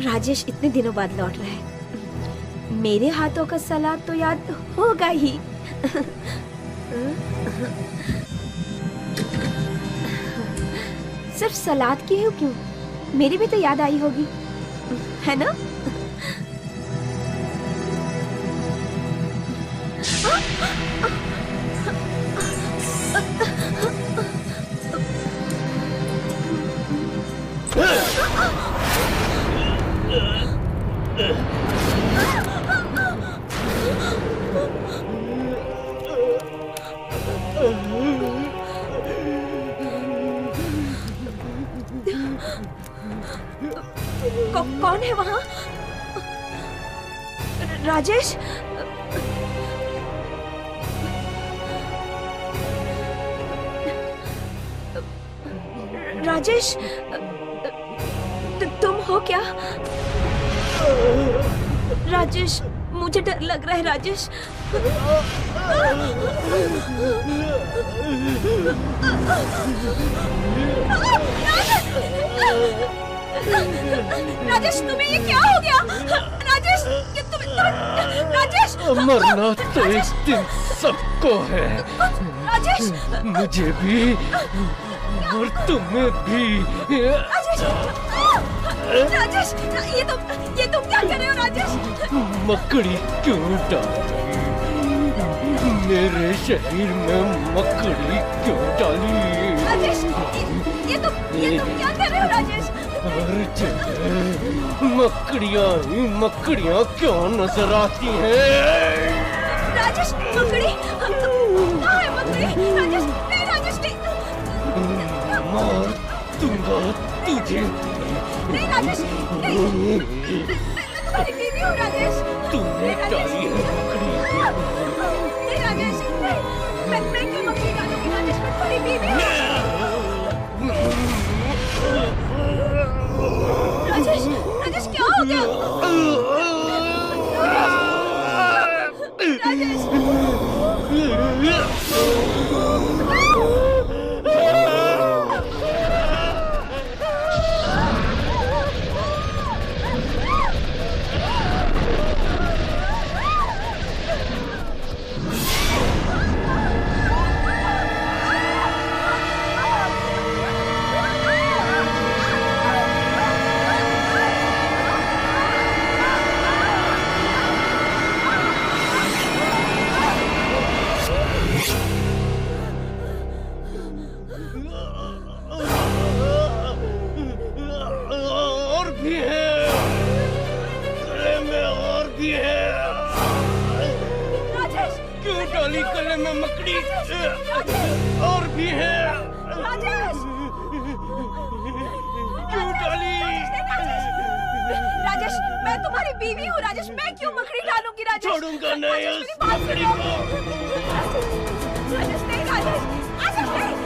राजेश इतने दिनों बाद लौट रहा है, मेरे हाथों का सलाद तो याद होगा ही। सिर्फ सलाद की हो क्यों, मेरी भी तो याद आई होगी, है ना? कौन है वहां? राजेश? राजेश, तुम हो क्या? राजेश, मुझे डर लग रहा है राजेश। राजेश, तुम्हें ये क्या हो गया? राजेश, ये राजेश! मरना तो एक दिन सबको है, राजेश! मुझे भी और तुम्हें भी। राजेश, ये तुम क्या कर रहे हो राजेश? मकड़ी क्यों डाली मेरे शरीर में, मकड़ी क्यों डाली? राजेश, ये तुम क्या कर रहे हो राजेश? हर जगह मकड़ियाँ ही मकड़ियाँ क्यों नजर आती हैं? राजेश, मकड़ी कहाँ है मकड़ी? राजेश, नहीं राजेश, नहीं। मार दूंगा तुझे। नहीं राजेश, नहीं। मैं तुम्हारी बीवी हूँ राजेश। तूने डाली है मकड़ी। नहीं राजेश, नहीं। मैं क्यों मकड़ी डालूंगी राजेश? मैं तुम्हारी बीवी हूँ। राजेश, राजेश क्या हो गया? राजेश! गले में मकड़ी और भी है। राजेश! क्यों डाली? राजेश, मैं तुम्हारी बीवी हूँ राजेश, मैं क्यों मकड़ी डालूंगी राजेश? छोड़ूंगा नहीं उस मकड़ी को। राजेश नहीं, राजेश, राजेश नहीं,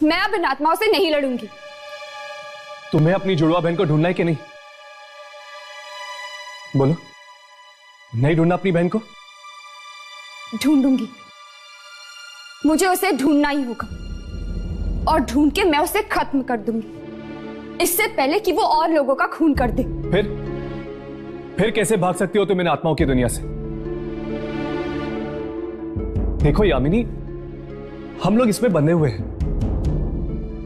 मैं अब इन आत्माओं से नहीं लड़ूंगी। तुम्हें अपनी जुड़वा बहन को ढूंढना है कि नहीं? बोलो, नहीं ढूंढना अपनी बहन को? ढूंढूंगी, मुझे उसे ढूंढना ही होगा और ढूंढ के मैं उसे खत्म कर दूंगी, इससे पहले कि वो और लोगों का खून कर दे। फिर कैसे भाग सकती हो तुम इन आत्माओं की दुनिया से? देखो यामिनी, हम लोग इसमें बंधे हुए हैं,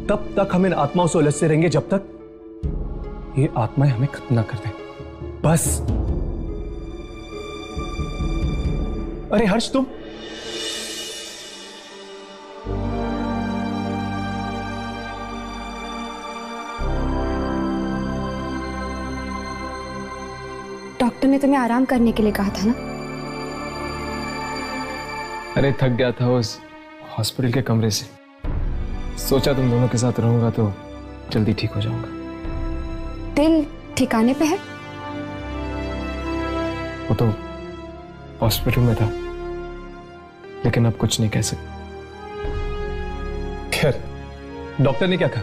तब तक हम इन आत्माओं से उलझते रहेंगे जब तक ये आत्माएं हमें खत्म ना कर दें। बस। अरे हर्ष, तुम डॉक्टर ने तुम्हें आराम करने के लिए कहा था ना? अरे थक गया था उस हॉस्पिटल के कमरे से, सोचा तुम दोनों के साथ रहूंगा तो जल्दी ठीक हो जाऊंगा। दिल ठिकाने पे है? वो तो हॉस्पिटल में था, लेकिन अब कुछ नहीं कह सकता। खैर, डॉक्टर ने क्या कहा?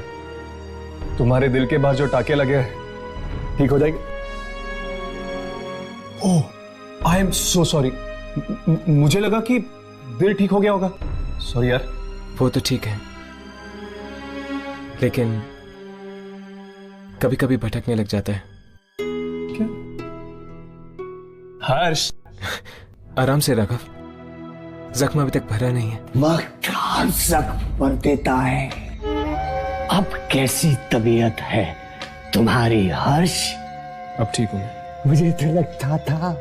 तुम्हारे दिल के बाहर जो टाके लगे हैं ठीक हो जाएंगे? ओह आई एम सो सॉरी, मुझे लगा कि दिल ठीक हो गया होगा। सॉरी यार। वो तो ठीक है, लेकिन कभी कभी भटकने लग जाता है। क्या? हर्ष आराम से राघव, जख्म अभी तक भरा नहीं है। वक्त हर जख्म भर देता है। अब कैसी तबीयत है तुम्हारी हर्ष? अब ठीक हूँ। मुझे तो लगता था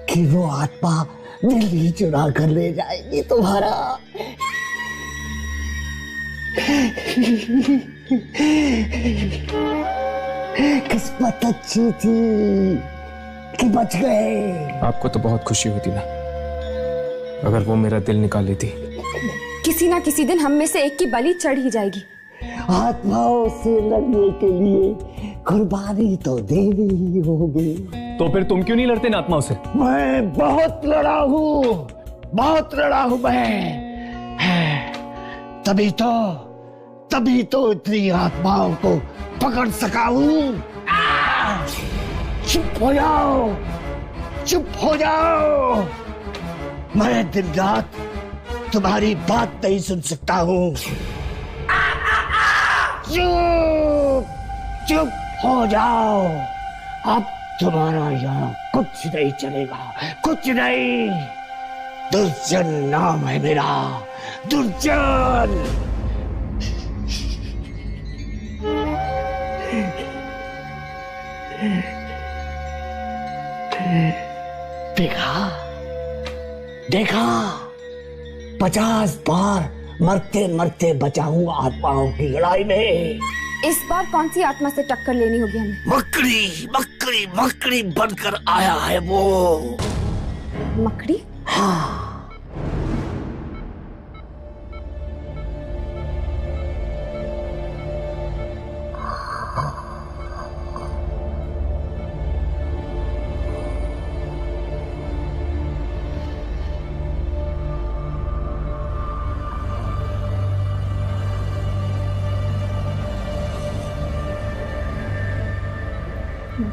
कि वो आत्मा दिल ही चुरा कर ले जाएगी तुम्हारा। किस्मत अच्छी थी कि बच गए। आपको तो बहुत खुशी होती ना अगर वो मेरा दिल निकाल लेती। किसी ना किसी दिन हम में से एक की बलि चढ़ ही जाएगी। आत्माओं से लड़ने के लिए कुर्बानी तो देनी ही होगी। तो फिर तुम क्यों नहीं लड़ते इन आत्माओं से? मैं बहुत लड़ा हूँ मैं। तभी तो इतनी आत्माओं को पकड़ सका हूँ। चुप हो जाओ। मैं दिन रात तुम्हारी बात नहीं सुन सकता हूँ। चुप हो जाओ। अब तुम्हारा यहाँ कुछ नहीं चलेगा, कुछ नहीं। दुर्जन नाम है मेरा, दुर्जन। देखा 50 बार मरते मरते बचा हूँ आत्माओं की लड़ाई में। इस बार कौन सी आत्मा से टक्कर लेनी होगी हमें? मकड़ी बनकर आया है वो। मकड़ी? हाँ।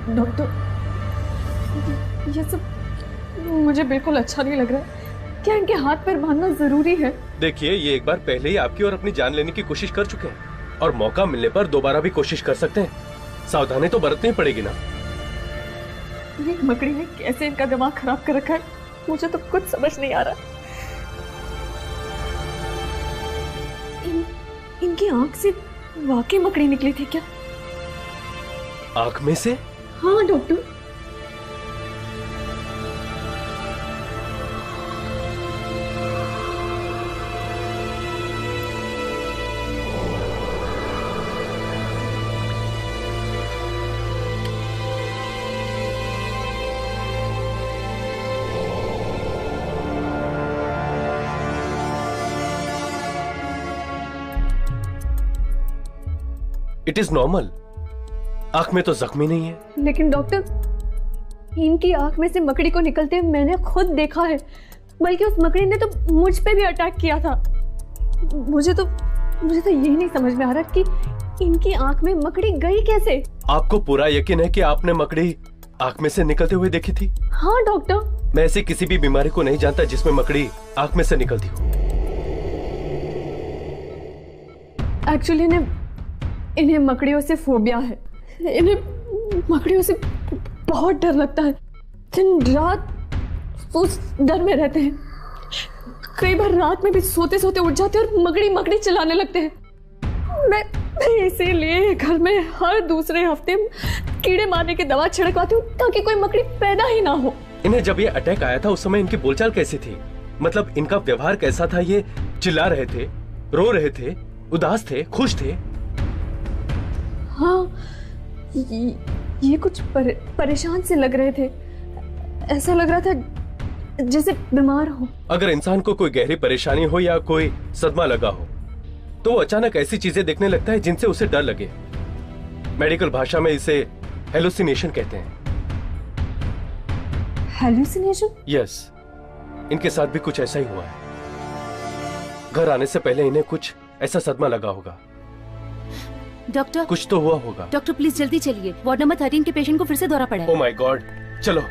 डॉक्टर, ये सब मुझे बिल्कुल अच्छा नहीं लग रहा है। क्या इनके हाथ पैर बांधना जरूरी है? देखिए, ये एक बार पहले ही आपकी और अपनी जान लेने की कोशिश कर चुके हैं और मौका मिलने पर दोबारा भी कोशिश कर सकते हैं। सावधानी तो बरतनी पड़ेगी ना। ये मकड़ी ने कैसे इनका दिमाग खराब कर रखा है, मुझे तो कुछ समझ नहीं आ रहा। इनकी आंख से वाकई मकड़ी निकली थी क्या? आंख में से? हाँ डॉक्टर। It is normal. आंख में तो जख्मी नहीं है। लेकिन डॉक्टर, इनकी आंख में से मकड़ी को निकलते मैंने खुद देखा है। बल्कि उस मकड़ी ने तो मुझ पे भी अटैक किया था। मुझे तो यही नहीं समझ में आ रहा कि इनकी आंख में मकड़ी गई कैसे। आपको पूरा यकीन है कि आपने मकड़ी आंख में से निकलते हुए देखी थी? हाँ डॉक्टर। मैं ऐसी किसी भी बीमारी को नहीं जानता जिसमें मकड़ी आंख में से निकलती हो। एक्चुअली इन्हें मकड़ियों से फोबिया है। इन्हें मकड़ियों से बहुत डर लगता है। दिन रात उस डर में रहते हैं। कई बार रात में भी सोते सोते उठ जाते हैं और मकड़ी चिल्लाने लगते हैं। मैं इसीलिए घर में हर दूसरे हफ्ते कीड़े मारने की दवा छिड़कवाती हूँ ताकि कोई मकड़ी पैदा ही ना हो। इन्हें जब ये अटैक आया था उस समय इनकी बोलचाल कैसी थी? मतलब इनका व्यवहार कैसा था? ये चिल्ला रहे थे, रो रहे थे, उदास थे, खुश थे? हाँ, ये कुछ परेशान से लग रहे थे। ऐसा लग रहा था जैसे बीमार हो। अगर इंसान को कोई गहरी परेशानी हो या कोई सदमा लगा हो तो वो अचानक ऐसी चीजें देखने लगता है जिनसे उसे डर लगे। मेडिकल भाषा में इसे हेलुसिनेशन कहते हैं। हेलुसिनेशन? यस, इनके साथ भी कुछ ऐसा ही हुआ है। घर आने से पहले इन्हें कुछ ऐसा सदमा लगा होगा। डॉक्टर, कुछ तो हुआ होगा। डॉक्टर प्लीज जल्दी चलिए, वार्ड नंबर 13 के पेशेंट को फिर से दौरा पड़ा है। ओह माय गॉड, चलो।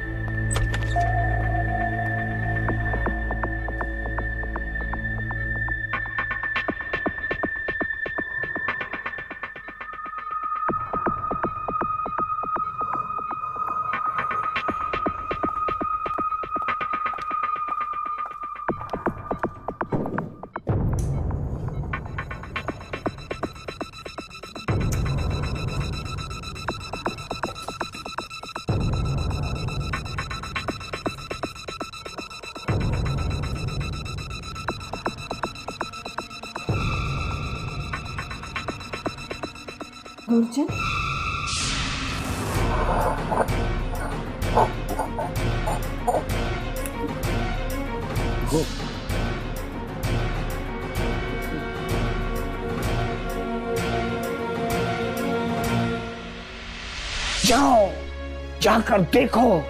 गुरुजन, जाओ, जाकर देखो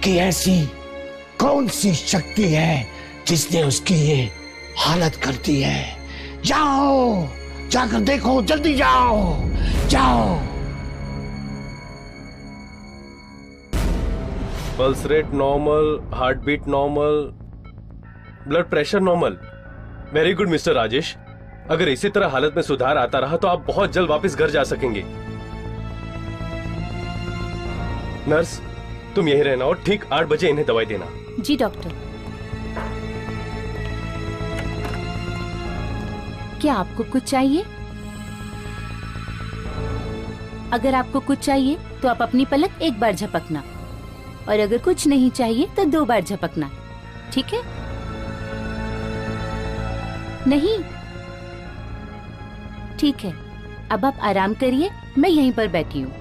कि ऐसी कौन सी शक्ति है जिसने उसकी ये हालत कर दी है। जाओ, जाकर देखो, जल्दी जाओ, जाओ। Pulse rate normal, heart beat normal, blood pressure normal. Very good mister Rajesh. अगर इसी तरह हालत में सुधार आता रहा तो आप बहुत जल्द वापस घर जा सकेंगे। नर्स, तुम यहीं रहना और ठीक 8 बजे इन्हें दवाई देना। जी डॉक्टर। क्या आपको कुछ चाहिए? अगर आपको कुछ चाहिए तो आप अपनी पलक एक बार झपकना, और अगर कुछ नहीं चाहिए तो 2 बार झपकना, ठीक है? नहीं? ठीक है, अब आप आराम करिए, मैं यहीं पर बैठी हूँ।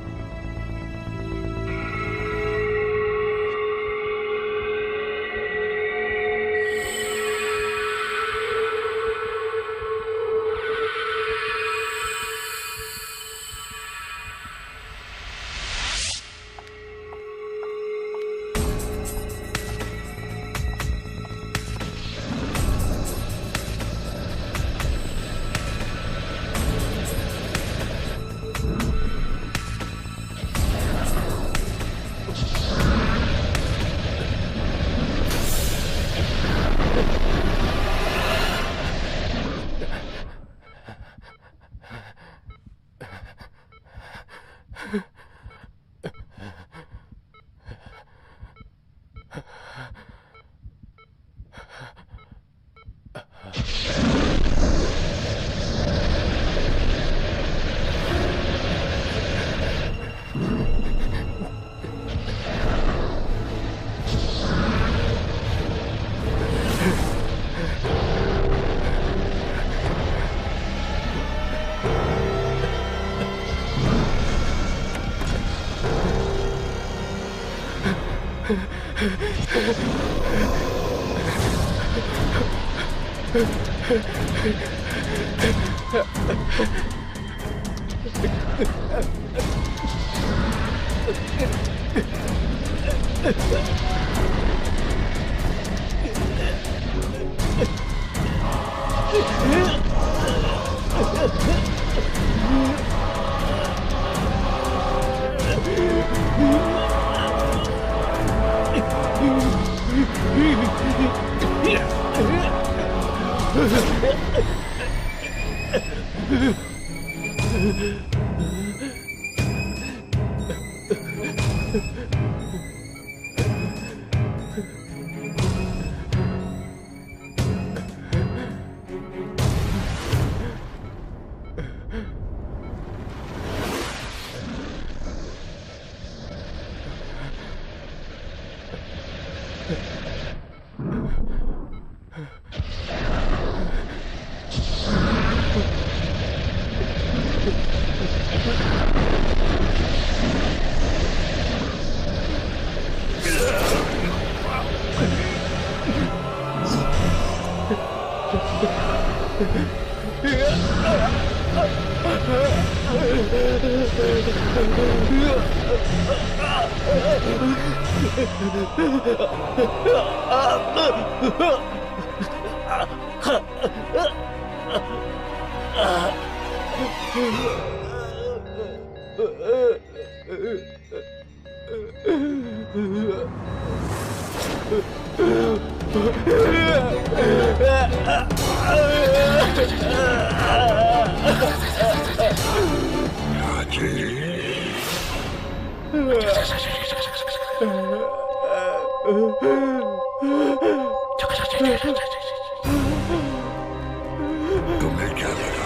तुम्हें क्या लगा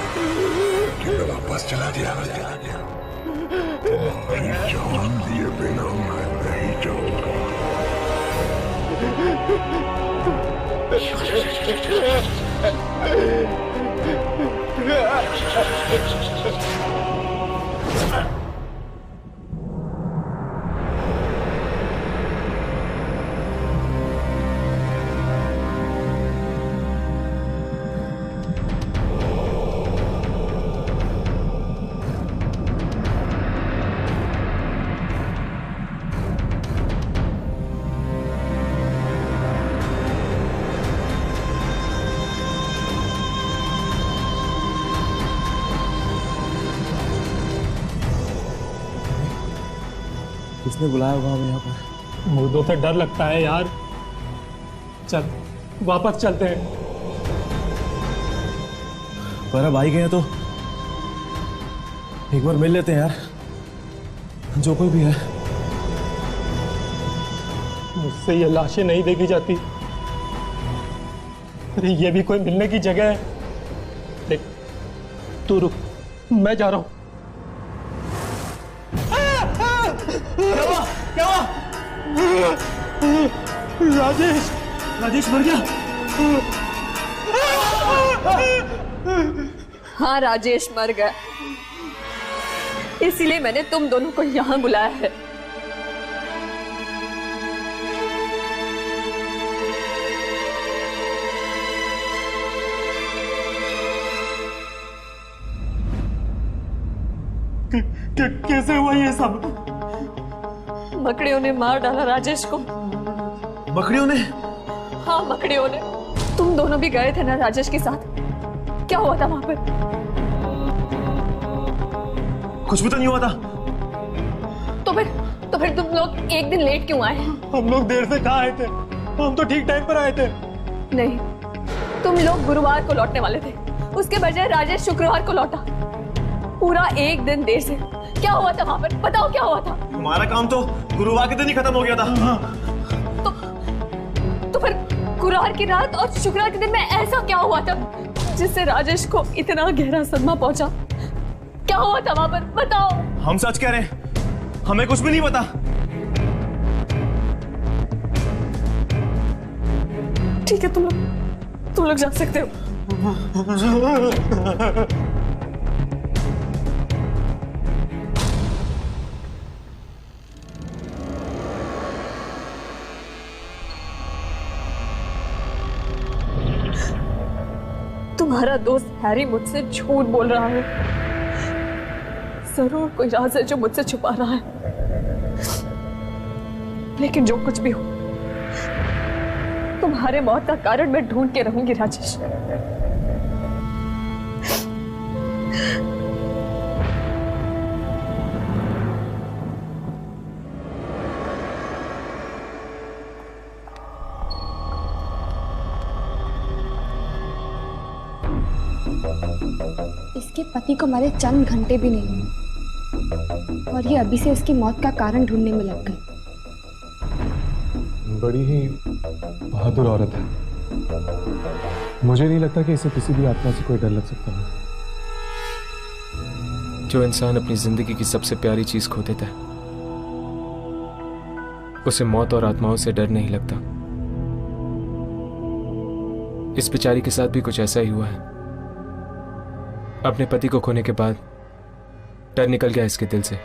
कि मैं वापस चला दिया? तुम्हारी जान दिए बिना मैं नहीं जाऊंगा। किसने बुलाया होगा हमें यहाँ पर? मुर्दों से डर लगता है यार। चल वापस चलते हैं। पर अब आई गए हैं तो एक बार मिल लेते हैं यार, जो कोई भी है। मुझसे ये लाशें नहीं देखी जाती। अरे ये भी कोई मिलने की जगह है? देख तू रुक, मैं जा रहा हूं। क्या हुआ? राजेश, राजेश मर गया। हाँ, राजेश मर गया, इसीलिए मैंने तुम दोनों को यहां बुलाया है। कैसे हुआ ये सब? मकड़ियों ने मार डाला राजेश को। मकड़ियों ने? हाँ, मकड़ियों ने। तुम दोनों भी गए थे ना राजेश के साथ? क्या हुआ था वहां पर? कुछ भी तो नहीं हुआ था। तो फिर तुम लोग एक दिन लेट क्यों आए? हम लोग देर से कहाँ आए थे? हम तो ठीक टाइम पर आए थे। नहीं, तुम लोग गुरुवार को लौटने वाले थे, उसके बजाय राजेश शुक्रवार को लौटा। पूरा एक दिन देर से। क्या हुआ था वहां पर? बताओ क्या हुआ था? हमारा काम तो गुरुवार के दिन ही खत्म हो गया था। तो फिर गुरुवार की रात और शुक्रवार के दिन में ऐसा क्या हुआ था जिससे राजेश को इतना गहरा सदमा पहुंचा? क्या हुआ था वहां पर? बताओ। हम सच कह रहे हैं, हमें कुछ भी नहीं पता। ठीक है, तुम लोग जा सकते हो। तुम्हारा दोस्त हैरी मुझसे झूठ बोल रहा है। जरूर कोई राज है जो मुझसे छुपा रहा है। लेकिन जो कुछ भी हो, तुम्हारे मौत का कारण मैं ढूंढ के रहूंगी राजेश। इसके पति को मरे चंद घंटे भी नहीं हुए और ये अभी से उसकी मौत का कारण ढूंढने में लग गई। बड़ी ही बहादुर औरत है। मुझे नहीं लगता कि इसे किसी भी आत्मा से कोई डर लग सकता है। जो इंसान अपनी जिंदगी की सबसे प्यारी चीज खो देता है, उसे मौत और आत्माओं से डर नहीं लगता। इस बेचारी के साथ भी कुछ ऐसा ही हुआ है। अपने पति को खोने के बाद डर निकल गया इसके दिल से।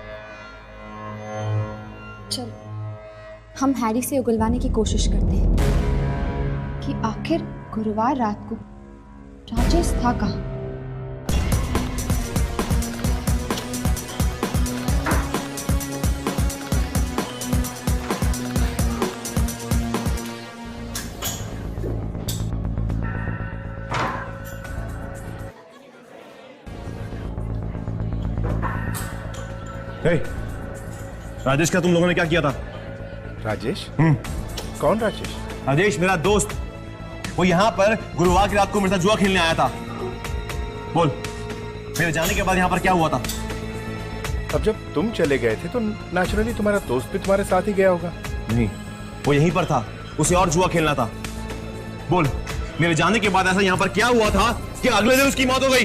चलो हम हैरी से उगलवाने की कोशिश करते हैं कि आखिर गुरुवार रात को राजेश था कहाँ। राजेश का तुम लोगों ने क्या किया था? राजेश? कौन राजेश? राजेश मेरा दोस्त, वो यहाँ पर गुरुवार की रात को मेरे साथ जुआ खेलने आया था। बोल, मेरे जाने के बाद यहाँ पर क्या हुआ था? अब जब तुम चले गए थे तो नेचुरली तुम्हारा दोस्त भी तुम्हारे साथ ही गया होगा। नहीं, वो यहीं पर था, उसे और जुआ खेलना था। बोल, मेरे जाने के बाद ऐसा यहाँ पर क्या हुआ था कि अगले दिन उसकी मौत हो गई?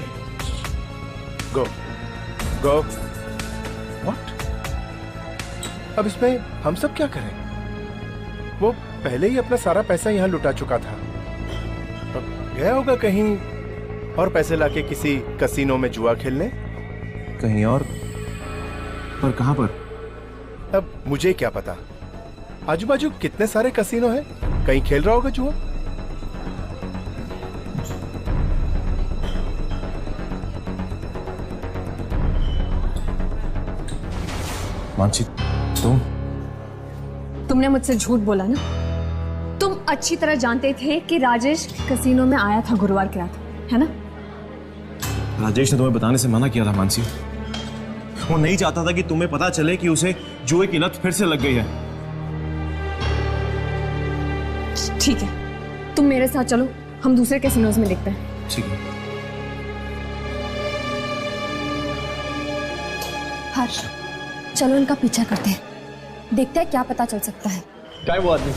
गो गो। व्हाट? अब इसमें हम सब क्या करें? वो पहले ही अपना सारा पैसा यहाँ लुटा चुका था। अब गया होगा कहीं और पैसे लाके किसी कसीनो में जुआ खेलने। कहीं और? पर कहां पर? अब मुझे क्या पता, आजू बाजू कितने सारे कसीनो हैं, कहीं खेल रहा होगा जुआ। मानसी, तुमने मुझसे झूठ बोला ना। तुम अच्छी तरह जानते थे कि राजेश कसीनो में आया था गुरुवार की रात, है ना? राजेश ने तुम्हें बताने से मना किया था मानसी। वो नहीं चाहता था कि तुम्हें पता चले कि उसे जुए की लत फिर से लग गई है। ठीक है, तुम मेरे साथ चलो, हम दूसरे कैसीनोज में देखते हैं। ठीक है। हर्ष, चलो इनका पीछा करते हैं, देखते हैं क्या पता चल सकता है। क्या है वो आदमी?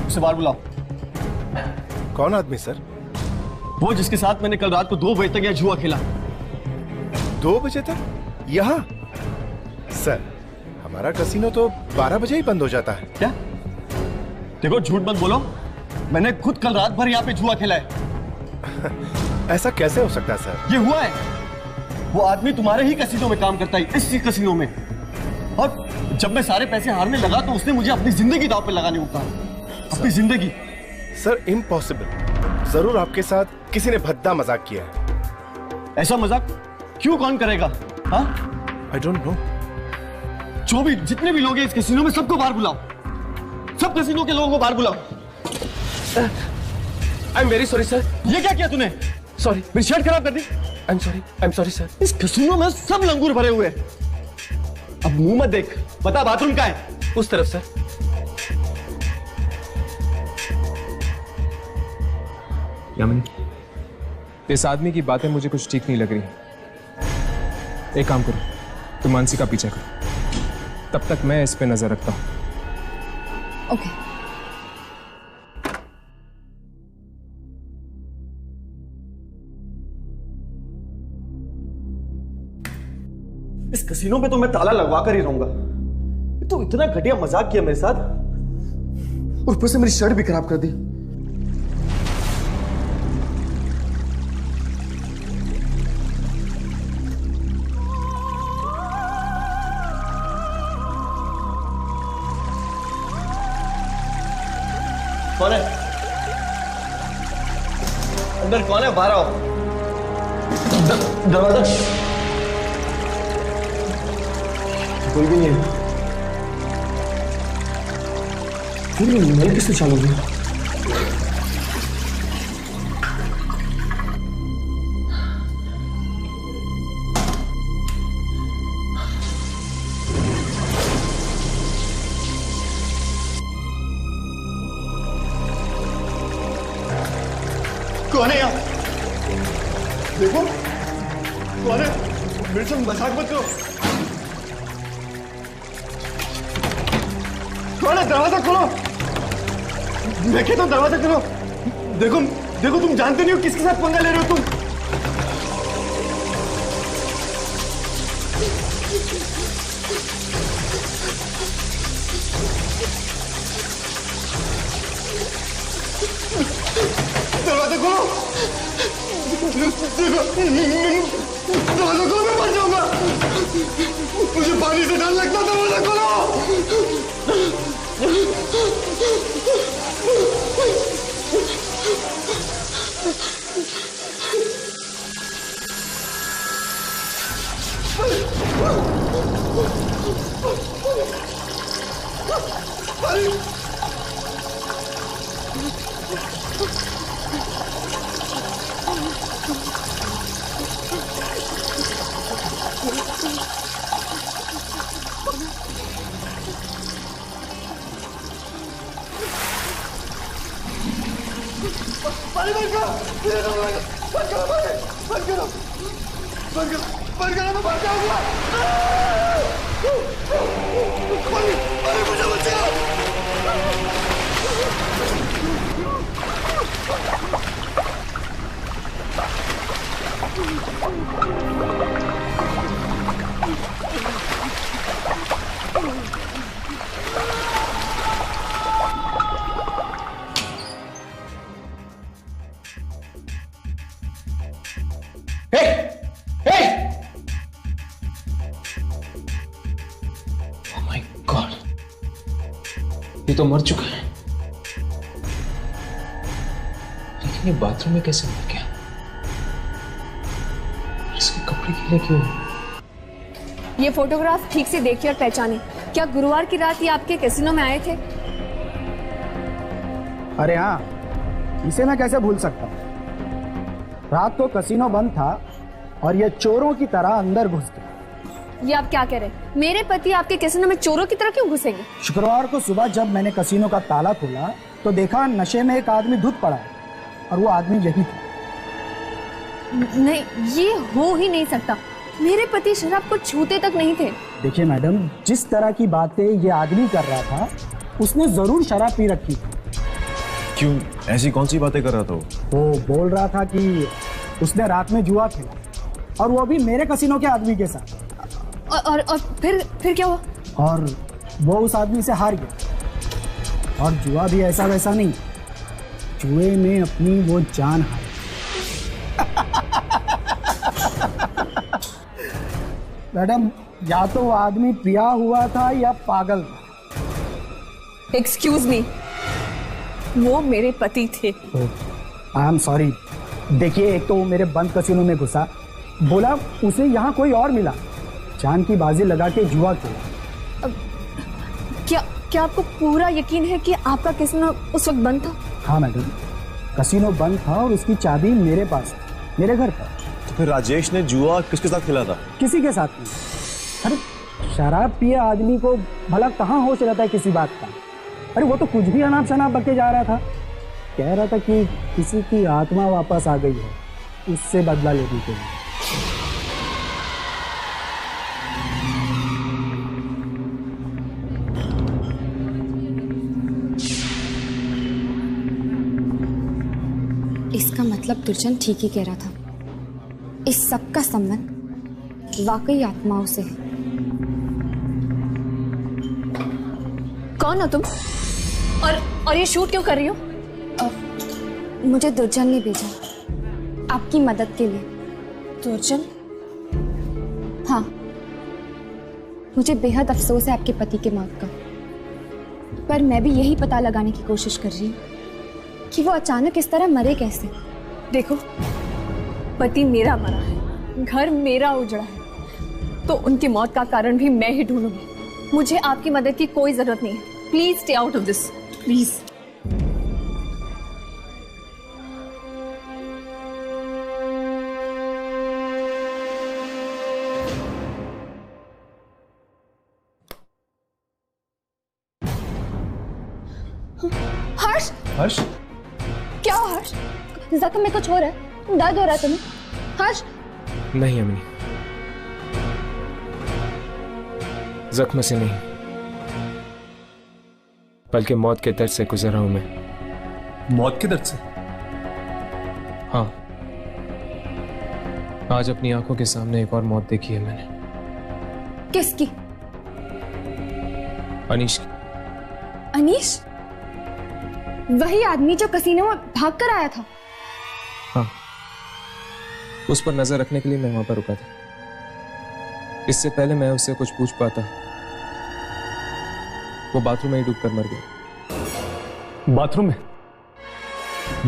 उसे बाहर बुलाओ। कौन आदमी सर? वो जिसके साथ मैंने कल रात को 2 बजे तक यह जुआ खेला। 2 बजे तक यहाँ? सर, हमारा कसीनो तो 12 बजे ही बंद हो जाता है। क्या? देखो, झूठ मत बोलो, मैंने खुद कल रात भर यहाँ पे जुआ खेला है। ऐसा कैसे हो सकता है सर? ये हुआ है। वो आदमी तुम्हारे ही कसीनो में काम करता है, इसी कसीनो में। और जब मैं सारे पैसे हारने लगा तो उसने मुझे अपनी जिंदगी दांव पे लगाने को कहा। अपनी जिंदगी। Sir, impossible. जरूर आपके साथ किसी ने भद्दा मजाक किया है। ऐसा मजाक क्यों कौन करेगा? हाँ? I don't know. जो भी जितने भी लोग हैं इस कसीनो में, सबको बाहर बुलाओ। सब कसीनो के लोगों को बाहर बुलाओ। I am very sorry sir. ये क्या किया तूने? सॉरी, मेरी शर्ट खराब कर दी। I am sorry sir. इस कसीनो में सब लंगूर भरे हुए हैं। अब मुंह मत देख, बता बाथरूम कहाँ है? उस तरफ सर। यामिनी, इस आदमी की बातें मुझे कुछ ठीक नहीं लग रही। एक काम करो, तुम मानसी का पीछा करो, तब तक मैं इस पे नजर रखता हूं। ओके। इस कसीनो पे तो मैं ताला लगवा कर ही रहूंगा। ये तो इतना घटिया मजाक किया मेरे साथ, और ऊपर से मेरी शर्ट भी खराब कर दी। कौन है? अंदर कौन है? बाहर आओ। दरवाजा कोई भी नहीं है। फिर मोबाइल किससे चालू हुआ? कौन है यहाँ? देखो कौन है? मेरे से मजाक मत करो। कौन है? दरवाजा खोलो। मैं कहता हूँ दरवाजा खोलो। देखो देखो, तुम जानते नहीं हो किसके साथ पंगा ले रहे हो तुम। दरवाजा खोलो। दरवाजा खोलो, मैं मर जाऊंगा। मुझे पानी से डर लगता। दरवाजा खोलो। पानी बंद करो, बंद करो, बंद करो, बंद करो, बंद करो, मैं बच जाऊंगा। पानी, पानी मुझे बचाओ। ये तो मर चुका है, लेकिन ये बाथरूम में कैसे मर गया? इसके कपड़े गीले क्यों? ये फोटोग्राफ ठीक से देखिए और पहचाने। क्या गुरुवार की रात ये आपके कैसीनो में आए थे? अरे हाँ, इसे मैं कैसे भूल सकता हूँ। रात को कैसीनो बंद था और ये चोरों की तरह अंदर घुस गया। ये आप क्या कह रहे हैं? मेरे पति आपके कैसीनो में चोरों की तरह क्यों घुसेंगे? शुक्रवार को सुबह जब मैंने कसीनो का ताला खोला तो देखा नशे में एक आदमी धुत पड़ा है और वो आदमी यही था। नहीं, ये हो ही नहीं सकता। मेरे पति शराब को छूते तक नहीं थे। देखिए मैडम, जिस तरह की बातें ये आदमी कर रहा था उसने जरूर शराब पी रखी थी। क्यों? ऐसी कौन सी बातें कर रहा था वो बोल रहा था कि उसने रात में जुआ खेला और वो भी मेरे कसीनो के आदमी के साथ। और फिर क्या हुआ? और वो उस आदमी से हार गया और जुआ भी ऐसा वैसा नहीं, जुए में अपनी वो जान हारी। मैडम, या तो वो आदमी पिया हुआ था या पागल था। एक्सक्यूज मी, वो मेरे पति थे। आई एम सॉरी। देखिए, एक तो वो मेरे बंद कसीनो में घुसा, बोला उसे यहाँ कोई और मिला, जान की बाजी लगा के जुआ खेला। क्या आपको पूरा यकीन है कि आपका कसीनो उस वक्त बंद था? हाँ मैडम, कसीनो बंद था और उसकी चाबी मेरे पास थी, मेरे घर पर। तो फिर राजेश ने जुआ किसके साथ खेला था? किसी के साथ नहीं। अरे शराब पिए आदमी को भला कहाँ होश रहता है किसी बात का? अरे वो तो कुछ भी अनाप शनाप बके जा रहा था, कह रहा था कि किसी की आत्मा वापस आ गई है, उससे बदला लेने के लिए। इसका मतलब दुर्जन ठीक ही कह रहा था। इस सब का संबंध वाकई आत्माओं से है। कौन हो तुम? और ये शूट क्यों कर रही हो? मुझे दुर्जन ने भेजा आपकी मदद के लिए। दुर्जन? हाँ, मुझे बेहद अफसोस है आपके पति के मौत का, पर मैं भी यही पता लगाने की कोशिश कर रही हूँ कि वो अचानक इस तरह मरे कैसे। देखो, पति मेरा मरा है, घर मेरा उजड़ा है, तो उनकी मौत का कारण भी मैं ही ढूंढूंगी। मुझे आपकी मदद की कोई जरूरत नहीं है। Please stay out of this, please. Harsh, Harsh? क्या हो हर्ष? जख्म में कुछ हो रहा है? दर्द हो रहा है तुम्हें? हर्ष? नहीं अम्मी, जख्म से नहीं, बल्कि मौत के दर्द से गुजर रहा हूं मैं। मौत के दर्द से? हाँ, आज अपनी आंखों के सामने एक और मौत देखी है मैंने। किसकी? अनीश की। अनीश? वही आदमी जो कसीनो में भाग कर आया था? हाँ, उस पर नजर रखने के लिए मैं वहां पर रुका था। इससे पहले मैं उससे कुछ पूछ पाता, वो बाथरूम में ही डूबकर मर गया। बाथरूम में?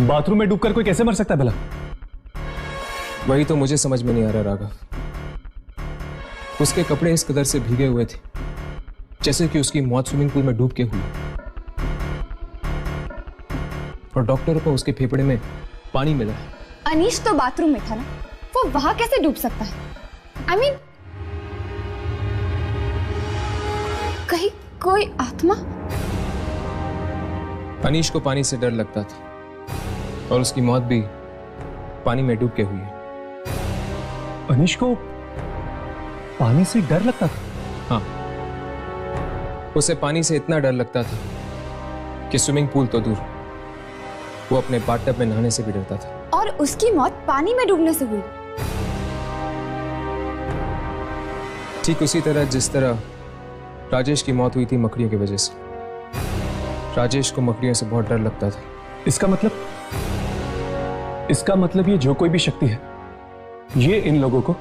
बाथरूम में डूबकर कोई कैसे मर सकता है भला? वही तो मुझे समझ में नहीं आ रहा राघव। उसके कपड़े इस कदर से भीगे हुए थे जैसे कि उसकी मौत स्विमिंग पूल में डूब के हुई, और डॉक्टर को उसके फेफड़े में पानी मिला। अनीश तो बाथरूम में था ना, वो वहां कैसे डूब सकता है? I mean, कहीं कोई आत्मा? अनीश को पानी से डर लगता था और उसकी मौत भी पानी में डूब के हुई है। अनीश को पानी से डर लगता था? हाँ, उसे पानी से इतना डर लगता था कि स्विमिंग पूल तो दूर, वो अपने बाथटब में नहाने से भी डरता था। और उसकी मौत पानी में डूबने से हुई? ठीक उसी तरह जिस तरह राजेश की मौत हुई थी मकड़ियों की वजह से। राजेश को मकड़ियों से बहुत डर लगता था। इसका मतलब ये जो कोई भी शक्ति है, ये इन लोगों को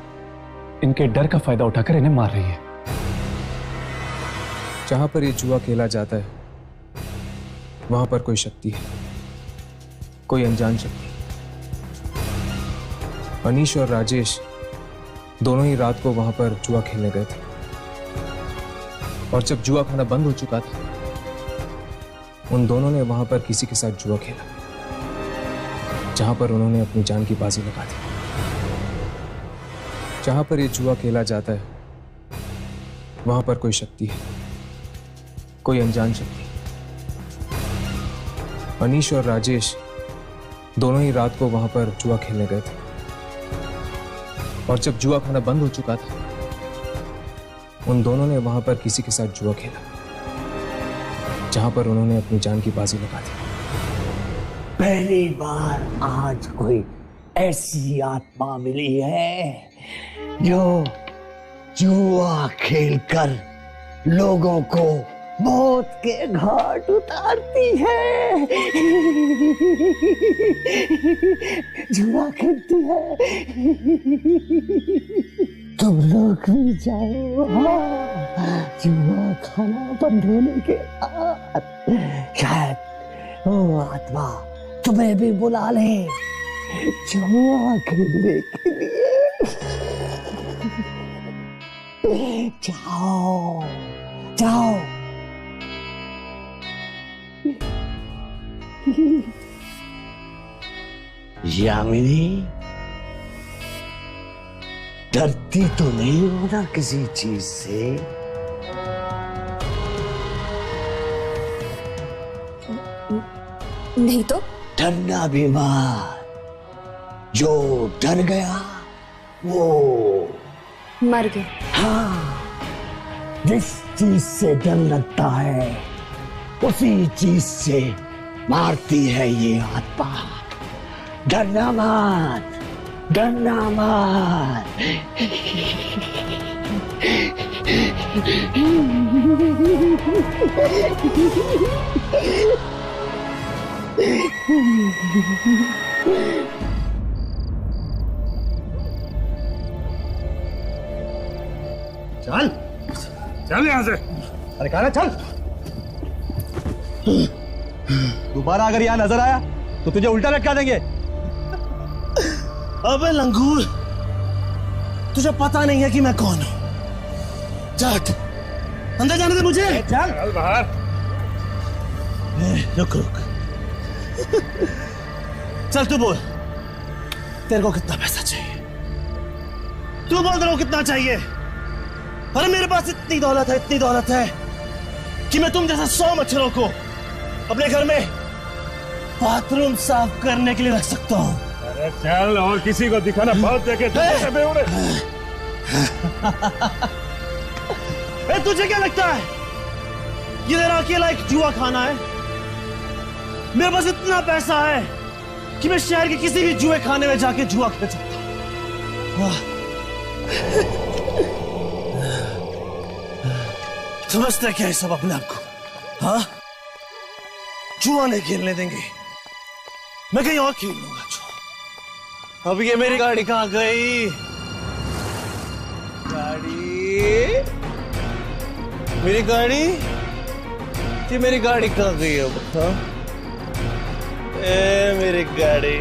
इनके डर का फायदा उठाकर इन्हें मार रही है। जहां पर ये जुआ खेला जाता है वहां पर कोई शक्ति है, कोई अनजान शक्ति। अनीश और राजेश दोनों ही रात को वहां पर जुआ खेलने गए थे, और जब जुआ खाना बंद हो चुका था, उन दोनों ने वहां पर किसी के साथ जुआ खेला, जहां पर उन्होंने अपनी जान की बाजी लगा दी। जहां पर ये जुआ खेला जाता है वहां पर कोई शक्ति है, कोई अनजान शक्ति। अनीश और राजेश दोनों ही रात को वहां पर जुआ खेलने गए थे और जब जुआ खाना बंद हो चुका था उन दोनों ने वहां पर किसी के साथ जुआ खेला, जहां पर उन्होंने अपनी जान की बाजी लगा दी। पहली बार आज कोई ऐसी आत्मा मिली है जो जुआ खेलकर लोगों को मौत के घाट उतारती है। जुआ खेलती है। तुम लोग भी जाओ, जुआ खाना बंद होने के बाद शायद वो आत्मा तुम्हें भी बुला ले जुआ खेलने के लिए। जाओ जाओ। यामिनी, डरती तो नहीं हो ना किसी चीज से? नहीं तो? डरना भी मत। जो डर गया वो मर गया। हाँ, जिस चीज से डर लगता है उसी चीज से मारती है ये आत्मा। डरना मत, डरना मत। चल चल यहां से। अरे कहा ना चल। दोबारा अगर यहां नजर आया तो तुझे उल्टा लटका देंगे। अबे लंगूर, तुझे पता नहीं है कि मैं कौन हूं। जा अंदर जाने दे मुझे। चल बाहर। रुक रुक। चल तू बोल, तेरे को कितना पैसा चाहिए? तू बोल रहा कितना चाहिए? अरे मेरे पास इतनी दौलत है कि मैं तुम जैसा 100 मच्छरों को अपने घर में बाथरूम साफ करने के लिए रख सकता हूँ। अरे चल, और किसी को दिखाना बहुत देखे। तुझे क्या लगता है ये तेरा अकेला एक जुआ खाना है? मेरे पास इतना पैसा है कि मैं शहर के किसी भी जुए खाने में जाके जुआ खेल सकता हूँ। समझते क्या है सब अपने आप को? हाँ, जुआ नहीं खेलने देंगे, मैं कहीं और खेल लूंगा जुआ। अब ये मेरी गाड़ी कहाँ गई? मेरी गाड़ी, ये मेरी गाड़ी कहाँ गई अब? हाँ, मेरी गाड़ी।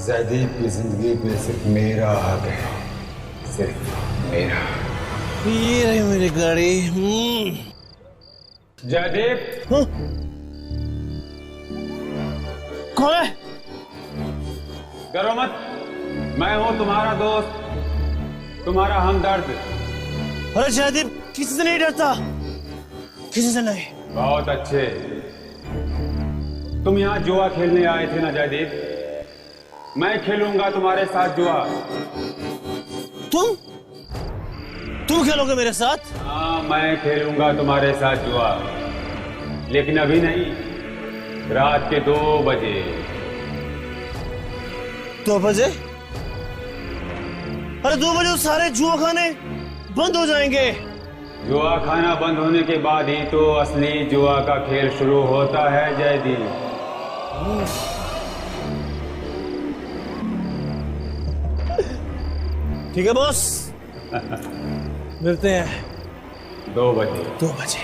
ज़ैदीब की जिंदगी पे सिर्फ मेरा हक है, सिर्फ मेरा। ये रही मेरी गाड़ी। ज़ैदीब। कौन है? डरो मत, मैं हूं तुम्हारा दोस्त, तुम्हारा हमदर्द। अरे ज़ैदीब, किसी से नहीं डरता, किसी से नहीं। बहुत अच्छे। तुम यहाँ जुआ खेलने आए थे ना ज़ैदीब? मैं खेलूंगा तुम्हारे साथ जुआ। तुम खेलोगे मेरे साथ? हाँ, मैं खेलूंगा तुम्हारे साथ जुआ, लेकिन अभी नहीं, रात के 2 बजे। 2 बजे? अरे 2 बजे तो सारे जुआ खाने बंद हो जाएंगे। जुआ खाना बंद होने के बाद ही तो असली जुआ का खेल शुरू होता है जयदीप। ठीक है बॉस, मिलते हैं 2 बजे। 2 बजे।